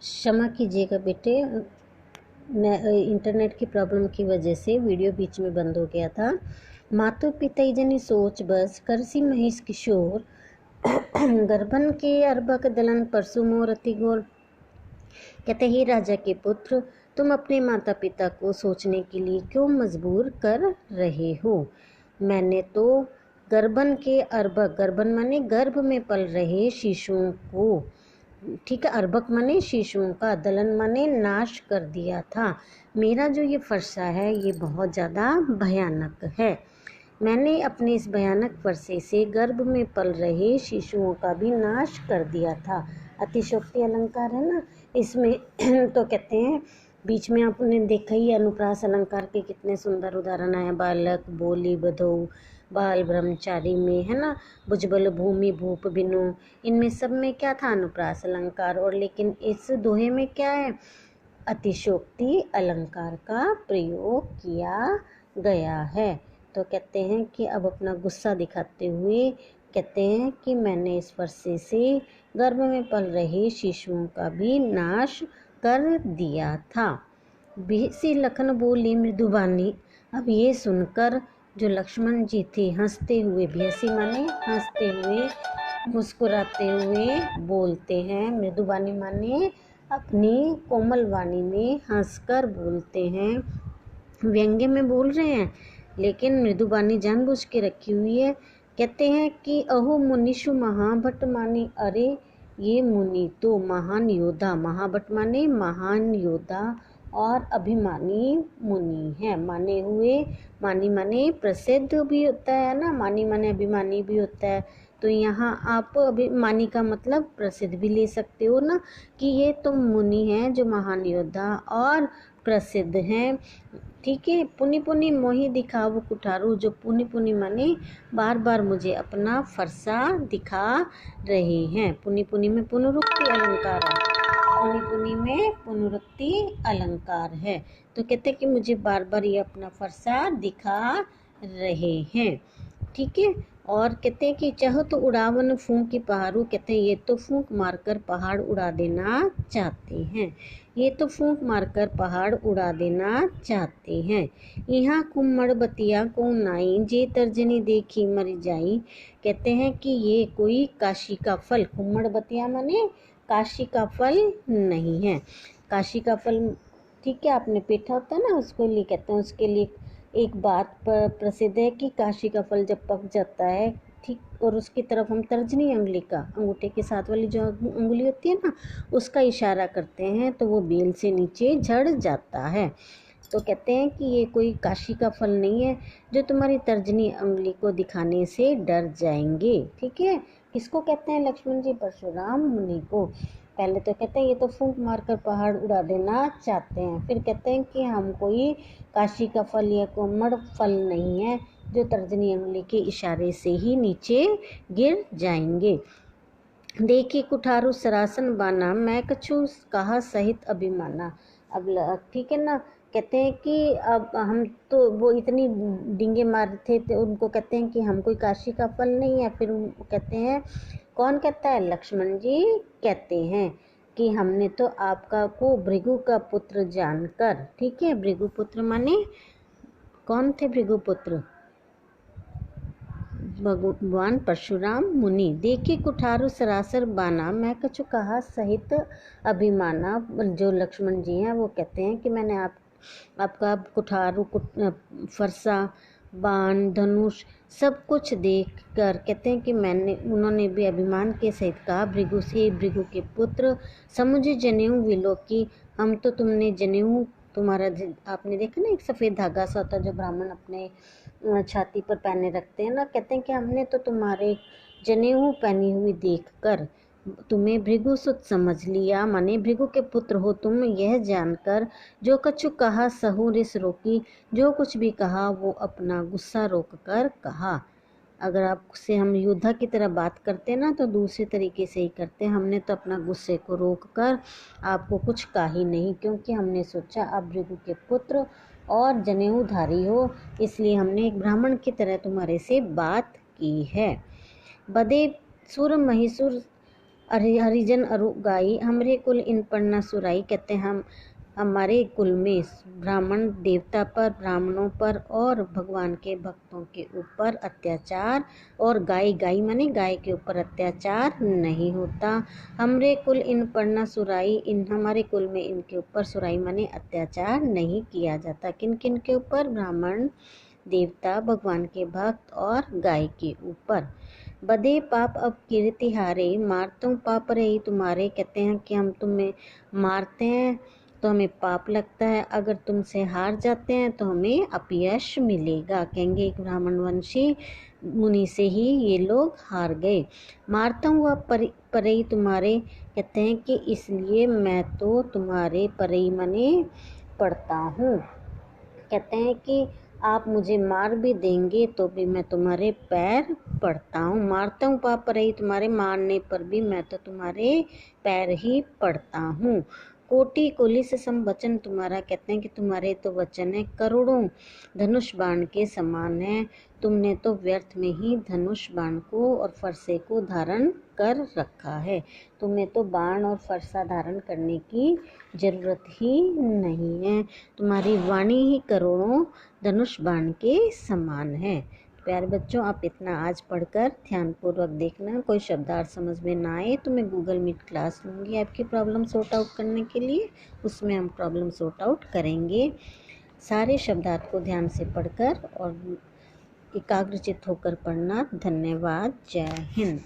क्षमा कीजिएगा बेटे, इंटरनेट की प्रॉब्लम की वजह से वीडियो बीच में बंद हो गया था। मातु पिता जनी सोच बस करसी महेश किशोर गर्भन के अर्भक दलन परसु मोर अति गोर। कहते ही राजा के पुत्र, तुम अपने माता पिता को सोचने के लिए क्यों मजबूर कर रहे हो। मैंने तो गर्भन के अर्भक, गर्भन माने गर्भ में पल रहे शिशुओं को, ठीक है, अर्भक माने शिशुओं का, दलन माने नाश कर दिया था। मेरा जो ये फरसा है ये बहुत ज़्यादा भयानक है। मैंने अपने इस भयानक फरसे से गर्भ में पल रहे शिशुओं का भी नाश कर दिया था। अतिशोक्ति अलंकार है ना इसमें तो कहते हैं, बीच में आपने देखा ही अनुप्रास अलंकार के कितने सुंदर उदाहरण आए। बालक, बोली, बधऊ, बाल, ब्रह्मचारी में, है ना, भुजबल, भूमि, भूप, बिनु, इनमें सब में क्या था, अनुप्रास अलंकार। और लेकिन इस दोहे में क्या है, अतिशोक्ति अलंकार का प्रयोग किया गया है। तो कहते हैं कि अब अपना गुस्सा दिखाते हुए कहते हैं कि मैंने इस फरसे से गर्भ में पल रहे शिशुओं का भी नाश कर दिया था। बिहसी लखन बोली मृदुबानी। अब ये सुनकर जो लक्ष्मण जी थे हंसते हुए, बिहसी माने हंसते हुए, मुस्कुराते हुए बोलते हैं। मृदुबानी माने अपनी कोमल वाणी में हंसकर बोलते हैं। व्यंग्य में बोल रहे हैं लेकिन मृदुबानी जानबूझ के रखी हुई है। कहते हैं कि अहो मुनिषु महाभट माने, अरे ये मुनि तो महान योद्धा, महाभट माने महान योद्धा और अभिमानी मुनि है। माने हुए, मानी माने प्रसिद्ध भी होता है ना, मानी माने अभिमानी भी होता है। तो यहाँ आप अभिमानी का मतलब प्रसिद्ध भी ले सकते हो ना, कि ये तो मुनि हैं जो महान योद्धा और प्रसिद्ध हैं। ठीक है। पुनि पुनि मोहि दिखाओ कुठारू, जो पुनि पुनि माने बार बार मुझे अपना फरसा दिखा रहे हैं। पुनि पुनि में पुनरुक्ति अलंकार है, पुनि पुनि में पुनरुक्ति अलंकार है। तो कहते हैं कि मुझे बार बार ये अपना फरसा दिखा रहे हैं। ठीक है। और कहते हैं कि चाहो तो उड़ावन फूंक पहाड़ू, कहते हैं ये तो फूंक मारकर पहाड़ उड़ा देना चाहते हैं, ये तो फूंक मारकर पहाड़ उड़ा देना चाहते हैं। यहाँ कुम्मड़ बतिया को नाई, जे तर्जनी देखी मर जाई। कहते हैं कि ये कोई काशी का फल, कुम्मड़ बतिया माने काशी का फल नहीं है। काशी का फल, ठीक है, आपने पेठा होता है ना, उसको लिए कहते हैं। उसके लिए एक बात पर प्रसिद्ध है कि काशी का फल जब पक जाता है, ठीक, और उसकी तरफ हम तर्जनी अंगुली का, अंगूठे के साथ वाली जो अंगुली होती है ना, उसका इशारा करते हैं तो वो बेल से नीचे झड़ जाता है। तो कहते हैं कि ये कोई काशी का फल नहीं है जो तुम्हारी तर्जनी अंगुली को दिखाने से डर जाएंगे। ठीक है। किसको कहते हैं लक्ष्मण जी? परशुराम मुनि को। पहले तो कहते हैं ये तो फूंक मारकर पहाड़ उड़ा देना चाहते हैं, फिर कहते हैं कि हम कोई काशी का फल या कोमड़ फल नहीं है जो तर्जनी अंगुली के इशारे से ही नीचे गिर जाएंगे। देखी कुठारू सरासन बाना, मैं कछु कहा सहित अभिमाना। अब ठीक है ना, कहते हैं कि अब हम तो वो इतनी डिंगे मार थे तो उनको कहते हैं कि हम कोई काशी का फल नहीं है। फिर कहते हैं, कौन कहता है? लक्ष्मण जी कहते हैं कि हमने तो आपका को भृगु का पुत्र जानकर, ठीक है, भृगु पुत्र माने कौन थे भृगु पुत्र? भगवान परशुराम मुनि। देखे कुठारू सरासर बाना, मैं कछु कहा सहित अभिमाना। जो लक्ष्मण जी हैं वो कहते हैं कि मैंने आपका कुठारू, फरसा, बाण, धनुष सब कुछ देख कर, कहते हैं कि उन्होंने भी अभिमान के सहित कहा, भृगु से, भृगु के पुत्र, समुझ जनेऊ विलोकी, हम तो तुमने जनेऊ, तुम्हारा आपने देखा ना एक सफ़ेद धागा सा होता है जो ब्राह्मण अपने छाती पर पहने रखते हैं ना, कहते हैं कि हमने तो तुम्हारे जनेऊ पहनी हुई देखकर तुम्हें भृगुसुत समझ लिया, माने भृगु के पुत्र हो तुम, यह जानकर जो कछु कहा सहु रिस रोकी, जो कुछ भी कहा वो अपना गुस्सा रोक कर कहा। अगर आपसे हम योद्धा की तरह बात करते हैं ना तो दूसरे तरीके से ही करते हैं। हमने तो अपना गुस्से को रोक कर आपको कुछ कहा ही नहीं, क्योंकि हमने सोचा आप भृगु के पुत्र और जनेऊधारी हो, इसलिए हमने एक ब्राह्मण की तरह तुम्हारे से बात की है। बदे सुर महिसुर हरिजन अरु गाई हमरे कुल इन पर न सुराई। कहते हैं हम हमारे कुल में ब्राह्मण देवता पर, ब्राह्मणों पर और भगवान के भक्तों के ऊपर अत्याचार, और गाय गाय माने गाय के ऊपर अत्याचार नहीं होता। हमरे कुल इन पर न सुराई, इन हमारे कुल में इनके ऊपर सुराई माने अत्याचार नहीं किया जाता। किन किन के ऊपर? ब्राह्मण, देवता, भगवान के भक्त और गाय के ऊपर। बदे पाप अब कीर्ति हारे, मारतों पाप रही तुम्हारे। कहते हैं कि हम तुम्हें मारते हैं तो हमें पाप लगता है, अगर तुमसे हार जाते हैं तो हमें अपयश मिलेगा। कहेंगे एक ब्राह्मण वंशी मुनि से ही ये लोग हार गए। मारता हुआ परई तुम्हारे। कहते हैं कि इसलिए मैं तो तुम्हारे परई मने पढ़ता हूँ। कहते हैं कि आप मुझे मार भी देंगे तो भी मैं तुम्हारे पैर पड़ता हूँ। मारता हूँ पाप पर ही तुम्हारे, मारने पर भी मैं तो तुम्हारे पैर ही पड़ता हूँ। कोटि कोलिस सम वचन तुम्हारा। कहते हैं कि तुम्हारे तो वचन है करोड़ों धनुष बाण के समान है। तुमने तो व्यर्थ में ही धनुष बाण को और फरसे को धारण कर रखा है। तुम्हें तो बाण और फरसा धारण करने की जरूरत ही नहीं है। तुम्हारी वाणी ही करोड़ों धनुष बाण के समान है। प्यारे बच्चों, आप इतना आज पढ़कर ध्यानपूर्वक देखना। कोई शब्दार्थ समझ में ना आए तो मैं गूगल मीट क्लास लूँगी आपकी प्रॉब्लम सॉर्ट आउट करने के लिए, उसमें हम प्रॉब्लम सॉर्ट आउट करेंगे। सारे शब्दार्थ को ध्यान से पढ़कर और एकाग्रचित्त होकर पढ़ना। धन्यवाद। जय हिंद।